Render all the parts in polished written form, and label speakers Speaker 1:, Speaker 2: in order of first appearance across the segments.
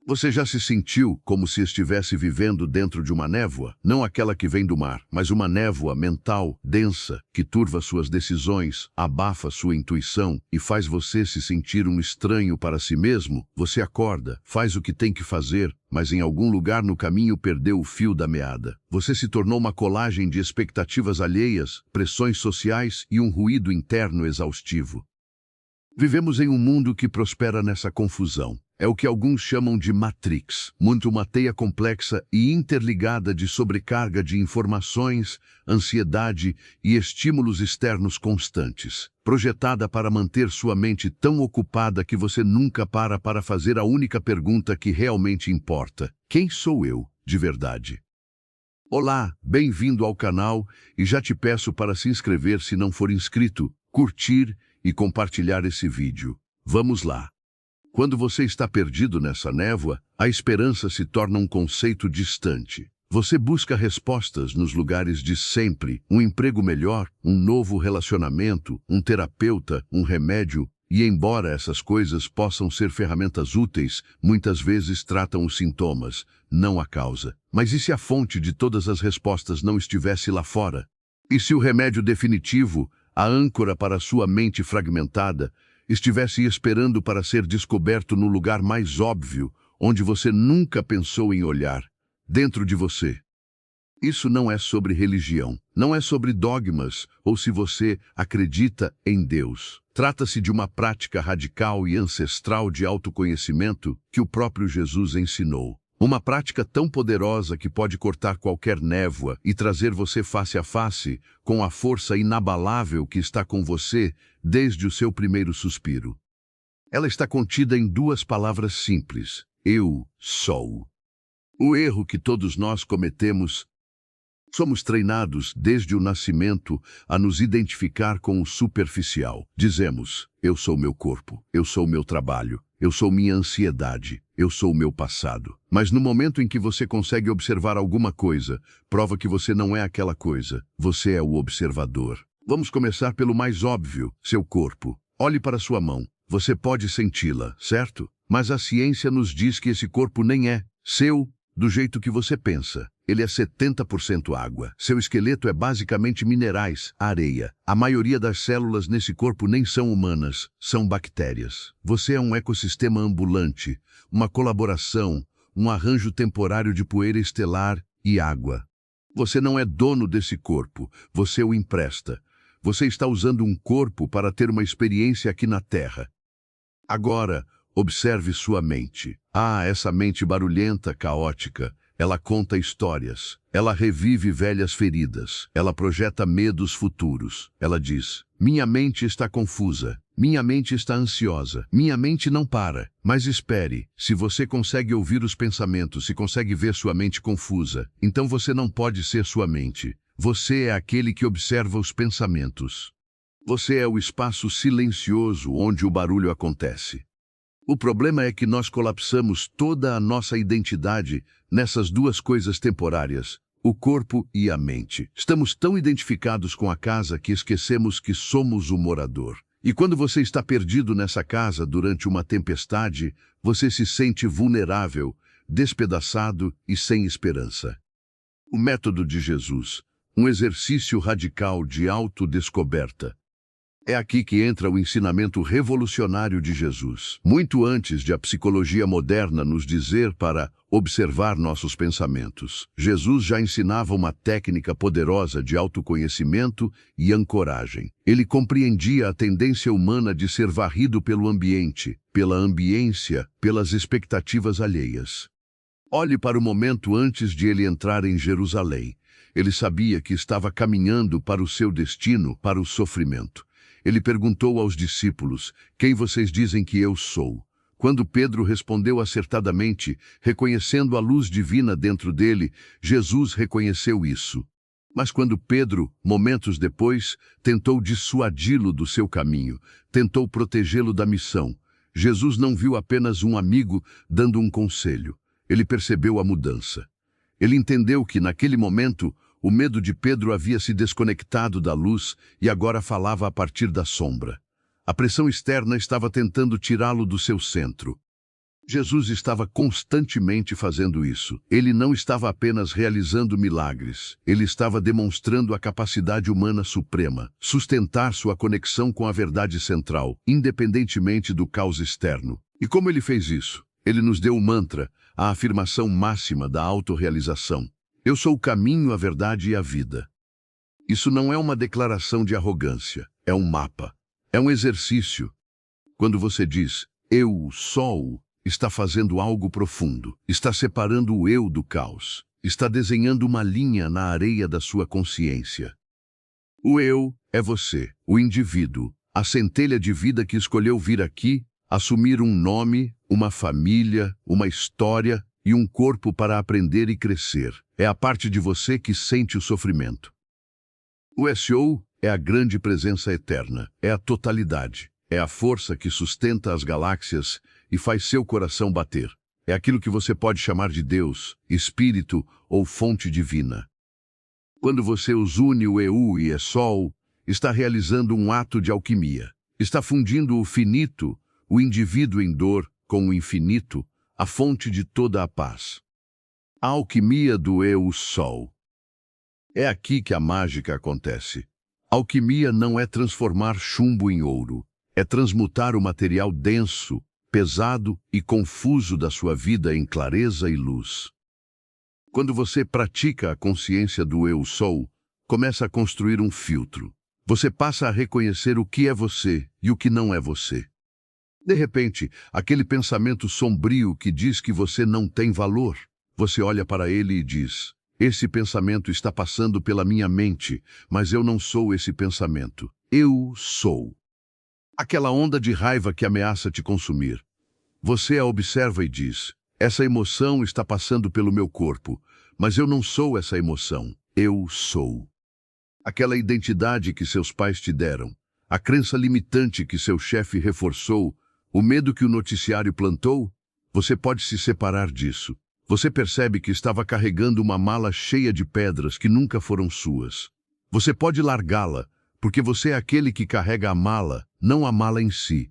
Speaker 1: Você já se sentiu como se estivesse vivendo dentro de uma névoa? Não aquela que vem do mar, mas uma névoa mental, densa, que turva suas decisões, abafa sua intuição e faz você se sentir um estranho para si mesmo? Você acorda, faz o que tem que fazer, mas em algum lugar no caminho perdeu o fio da meada. Você se tornou uma colagem de expectativas alheias, pressões sociais e um ruído interno exaustivo. Vivemos em um mundo que prospera nessa confusão. É o que alguns chamam de Matrix, muito uma teia complexa e interligada de sobrecarga de informações, ansiedade e estímulos externos constantes, projetada para manter sua mente tão ocupada que você nunca para fazer a única pergunta que realmente importa: quem sou eu, de verdade? Olá, bem-vindo ao canal e já te peço para se inscrever se não for inscrito, curtir e compartilhar esse vídeo. Vamos lá. Quando você está perdido nessa névoa, a esperança se torna um conceito distante. Você busca respostas nos lugares de sempre, um emprego melhor, um novo relacionamento, um terapeuta, um remédio, e embora essas coisas possam ser ferramentas úteis, muitas vezes tratam os sintomas, não a causa. Mas e se a fonte de todas as respostas não estivesse lá fora? E se o remédio definitivo, a âncora para sua mente fragmentada, estivesse esperando para ser descoberto no lugar mais óbvio, onde você nunca pensou em olhar, dentro de você? Isso não é sobre religião, não é sobre dogmas ou se você acredita em Deus. Trata-se de uma prática radical e ancestral de autoconhecimento que o próprio Jesus ensinou. Uma prática tão poderosa que pode cortar qualquer névoa e trazer você face a face com a força inabalável que está com você desde o seu primeiro suspiro. Ela está contida em duas palavras simples: eu sou. O erro que todos nós cometemos: somos treinados desde o nascimento a nos identificar com o superficial. Dizemos: eu sou meu corpo, eu sou meu trabalho, eu sou minha ansiedade, eu sou meu passado. Mas no momento em que você consegue observar alguma coisa, prova que você não é aquela coisa, você é o observador. Vamos começar pelo mais óbvio: seu corpo. Olhe para sua mão. Você pode senti-la, certo? Mas a ciência nos diz que esse corpo nem é seu do jeito que você pensa. Ele é 70% água. Seu esqueleto é basicamente minerais, areia. A maioria das células nesse corpo nem são humanas, são bactérias. Você é um ecossistema ambulante, uma colaboração, um arranjo temporário de poeira estelar e água. Você não é dono desse corpo, você o empresta. Você está usando um corpo para ter uma experiência aqui na Terra. Agora, observe sua mente. Essa mente barulhenta, caótica. Ela conta histórias, ela revive velhas feridas, ela projeta medos futuros. Ela diz: minha mente está confusa, minha mente está ansiosa, minha mente não para. Mas espere, se você consegue ouvir os pensamentos, se consegue ver sua mente confusa, então você não pode ser sua mente. Você é aquele que observa os pensamentos. Você é o espaço silencioso onde o barulho acontece. O problema é que nós colapsamos toda a nossa identidade nessas duas coisas temporárias, o corpo e a mente. Estamos tão identificados com a casa que esquecemos que somos o morador. E quando você está perdido nessa casa durante uma tempestade, você se sente vulnerável, despedaçado e sem esperança. O método de Jesus, um exercício radical de autodescoberta. É aqui que entra o ensinamento revolucionário de Jesus. Muito antes de a psicologia moderna nos dizer para observar nossos pensamentos, Jesus já ensinava uma técnica poderosa de autoconhecimento e ancoragem. Ele compreendia a tendência humana de ser varrido pelo ambiente, pela ambiência, pelas expectativas alheias. Olhe para o momento antes de ele entrar em Jerusalém. Ele sabia que estava caminhando para o seu destino, para o sofrimento. Ele perguntou aos discípulos: quem vocês dizem que eu sou? Quando Pedro respondeu acertadamente, reconhecendo a luz divina dentro dele, Jesus reconheceu isso. Mas quando Pedro, momentos depois, tentou dissuadi-lo do seu caminho, tentou protegê-lo da missão, Jesus não viu apenas um amigo dando um conselho. Ele percebeu a mudança. Ele entendeu que, naquele momento, o medo de Pedro havia se desconectado da luz e agora falava a partir da sombra. A pressão externa estava tentando tirá-lo do seu centro. Jesus estava constantemente fazendo isso. Ele não estava apenas realizando milagres. Ele estava demonstrando a capacidade humana suprema, sustentar sua conexão com a verdade central, independentemente do caos externo. E como ele fez isso? Ele nos deu o mantra, a afirmação máxima da autorrealização. Eu sou o caminho, a verdade e a vida. Isso não é uma declaração de arrogância, é um mapa, é um exercício. Quando você diz, eu sou, está fazendo algo profundo, está separando o eu do caos, está desenhando uma linha na areia da sua consciência. O eu é você, o indivíduo, a centelha de vida que escolheu vir aqui, assumir um nome, uma família, uma história e um corpo para aprender e crescer. É a parte de você que sente o sofrimento. O SO é a grande presença eterna, é a totalidade, é a força que sustenta as galáxias e faz seu coração bater. É aquilo que você pode chamar de Deus, Espírito ou fonte divina. Quando você os une o EU e ESOL, está realizando um ato de alquimia. Está fundindo o finito, o indivíduo em dor, com o infinito, a fonte de toda a paz. A alquimia do EU-Sol. É aqui que a mágica acontece. Alquimia não é transformar chumbo em ouro, é transmutar o material denso, pesado e confuso da sua vida em clareza e luz. Quando você pratica a consciência do Eu Sou, começa a construir um filtro. Você passa a reconhecer o que é você e o que não é você. De repente, aquele pensamento sombrio que diz que você não tem valor, você olha para ele e diz, esse pensamento está passando pela minha mente, mas eu não sou esse pensamento. Eu sou. Aquela onda de raiva que ameaça te consumir. Você a observa e diz, essa emoção está passando pelo meu corpo, mas eu não sou essa emoção, eu sou. Aquela identidade que seus pais te deram, a crença limitante que seu chefe reforçou, o medo que o noticiário plantou, você pode se separar disso. Você percebe que estava carregando uma mala cheia de pedras que nunca foram suas. Você pode largá-la, porque você é aquele que carrega a mala, não a mala em si.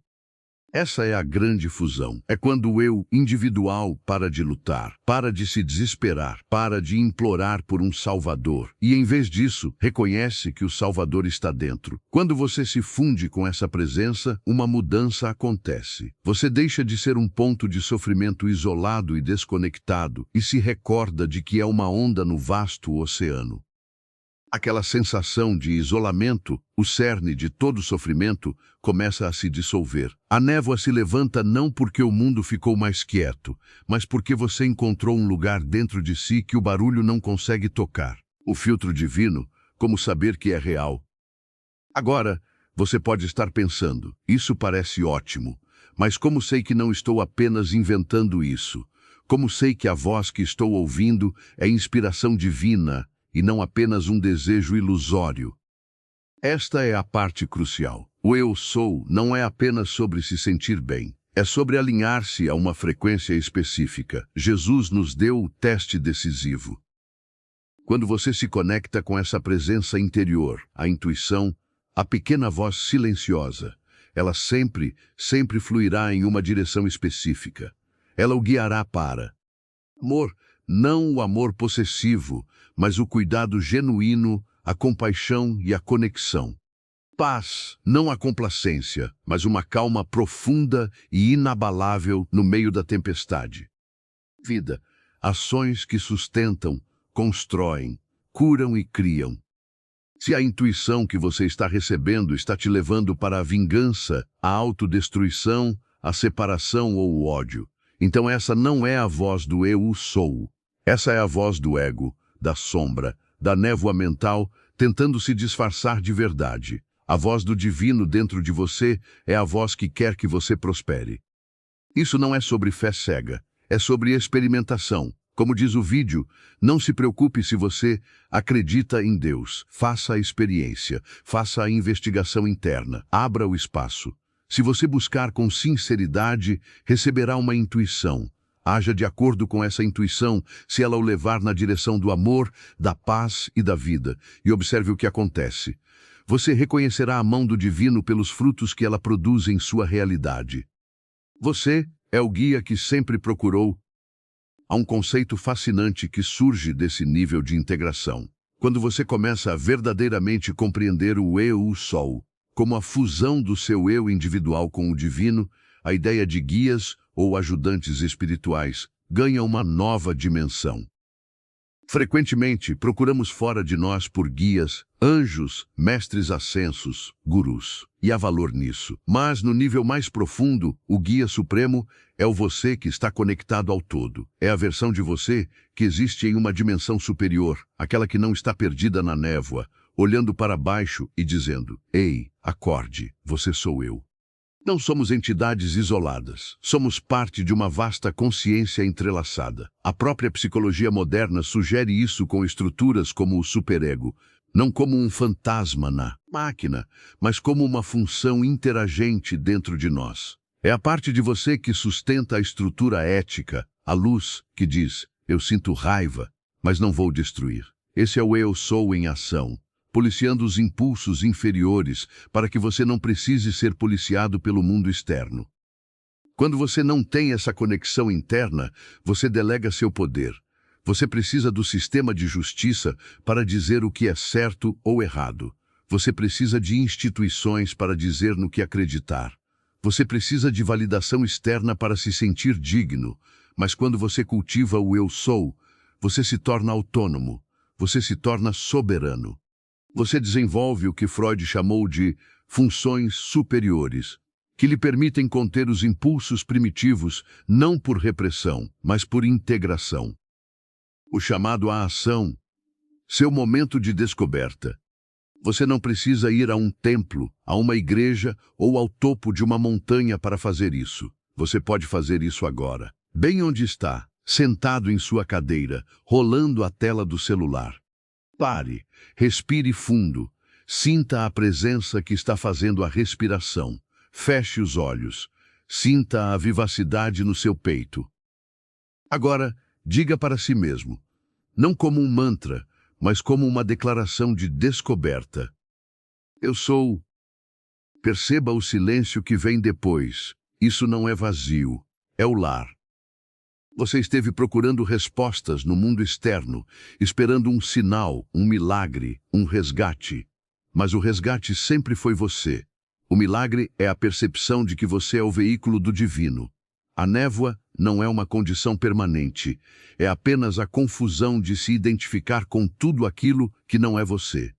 Speaker 1: Essa é a grande fusão. É quando o eu individual para de lutar, para de se desesperar, para de implorar por um salvador e, em vez disso, reconhece que o salvador está dentro. Quando você se funde com essa presença, uma mudança acontece. Você deixa de ser um ponto de sofrimento isolado e desconectado e se recorda de que é uma onda no vasto oceano. Aquela sensação de isolamento, o cerne de todo sofrimento, começa a se dissolver. A névoa se levanta não porque o mundo ficou mais quieto, mas porque você encontrou um lugar dentro de si que o barulho não consegue tocar. O filtro divino, como saber que é real. Agora, você pode estar pensando, isso parece ótimo, mas como sei que não estou apenas inventando isso? Como sei que a voz que estou ouvindo é inspiração divina, e não apenas um desejo ilusório? Esta é a parte crucial. O eu sou não é apenas sobre se sentir bem. É sobre alinhar-se a uma frequência específica. Jesus nos deu o teste decisivo. Quando você se conecta com essa presença interior, a intuição, a pequena voz silenciosa, ela sempre fluirá em uma direção específica. Ela o guiará para amor, não o amor possessivo, mas o cuidado genuíno, a compaixão e a conexão. Paz, não a complacência, mas uma calma profunda e inabalável no meio da tempestade. Vida, ações que sustentam, constroem, curam e criam. Se a intuição que você está recebendo está te levando para a vingança, a autodestruição, a separação ou o ódio, então essa não é a voz do eu sou. Essa é a voz do ego, da sombra, da névoa mental, tentando se disfarçar de verdade. A voz do divino dentro de você é a voz que quer que você prospere. Isso não é sobre fé cega, é sobre experimentação. Como diz o vídeo, não se preocupe se você acredita em Deus. Faça a experiência, faça a investigação interna, abra o espaço. Se você buscar com sinceridade, receberá uma intuição. Haja de acordo com essa intuição, se ela o levar na direção do amor, da paz e da vida. E observe o que acontece. Você reconhecerá a mão do divino pelos frutos que ela produz em sua realidade. Você É o guia que sempre procurou. Há um conceito fascinante que surge desse nível de integração. Quando você começa a verdadeiramente compreender o eu, o Sol, como a fusão do seu eu individual com o divino, a ideia de guias ou ajudantes espirituais ganha uma nova dimensão. Frequentemente, procuramos fora de nós por guias, anjos, mestres ascensos, gurus. E há valor nisso. Mas, no nível mais profundo, o guia supremo é o você que está conectado ao todo. É a versão de você que existe em uma dimensão superior, aquela que não está perdida na névoa, olhando para baixo e dizendo: "Ei, acorde, você sou eu." Não somos entidades isoladas. Somos parte de uma vasta consciência entrelaçada. A própria psicologia moderna sugere isso com estruturas como o superego, não como um fantasma na máquina, mas como uma função interagente dentro de nós. É a parte de você que sustenta a estrutura ética, a luz que diz: "Eu sinto raiva, mas não vou destruir." Esse é o eu sou em ação, policiando os impulsos inferiores para que você não precise ser policiado pelo mundo externo. Quando você não tem essa conexão interna, você delega seu poder. Você precisa do sistema de justiça para dizer o que é certo ou errado. Você precisa de instituições para dizer no que acreditar. Você precisa de validação externa para se sentir digno. Mas quando você cultiva o eu sou, você se torna autônomo. Você se torna soberano. Você desenvolve o que Freud chamou de funções superiores, que lhe permitem conter os impulsos primitivos não por repressão, mas por integração. O chamado à ação, seu momento de descoberta. Você não precisa ir a um templo, a uma igreja ou ao topo de uma montanha para fazer isso. Você pode fazer isso agora, bem onde está, sentado em sua cadeira, rolando a tela do celular. Pare, respire fundo, sinta a presença que está fazendo a respiração. Feche os olhos, sinta a vivacidade no seu peito. Agora, diga para si mesmo, não como um mantra, mas como uma declaração de descoberta: "Eu sou." Perceba o silêncio que vem depois. Isso não é vazio, é o lar. Você esteve procurando respostas no mundo externo, esperando um sinal, um milagre, um resgate. Mas o resgate sempre foi você. O milagre é a percepção de que você é o veículo do divino. A névoa não é uma condição permanente, é apenas a confusão de se identificar com tudo aquilo que não é você.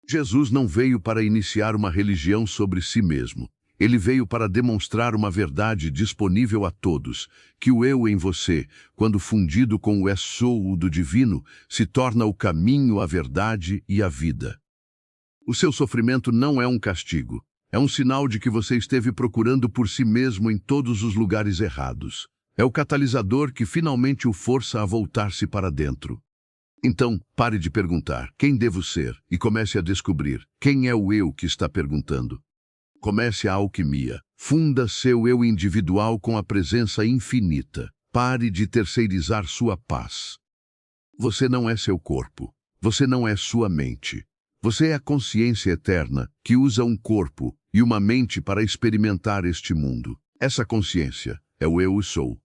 Speaker 1: Jesus não veio para iniciar uma religião sobre si mesmo. Ele veio para demonstrar uma verdade disponível a todos, que o eu em você, quando fundido com o sou do divino, se torna o caminho, a verdade e a vida. O seu sofrimento não é um castigo, é um sinal de que você esteve procurando por si mesmo em todos os lugares errados. É o catalisador que finalmente o força a voltar-se para dentro. Então, pare de perguntar quem devo ser e comece a descobrir quem é o eu que está perguntando. Comece a alquimia. Funda seu eu individual com a presença infinita. Pare de terceirizar sua paz. Você não é seu corpo. Você não é sua mente. Você é a consciência eterna que usa um corpo e uma mente para experimentar este mundo. Essa consciência é o eu sou.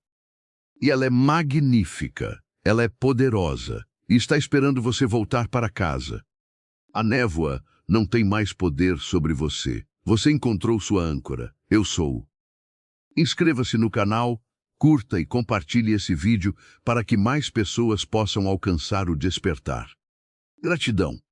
Speaker 1: E ela é magnífica. Ela é poderosa. E está esperando você voltar para casa. A névoa não tem mais poder sobre você. Você encontrou sua âncora. Eu sou. Inscreva-se no canal, curta e compartilhe esse vídeo para que mais pessoas possam alcançar o despertar. Gratidão.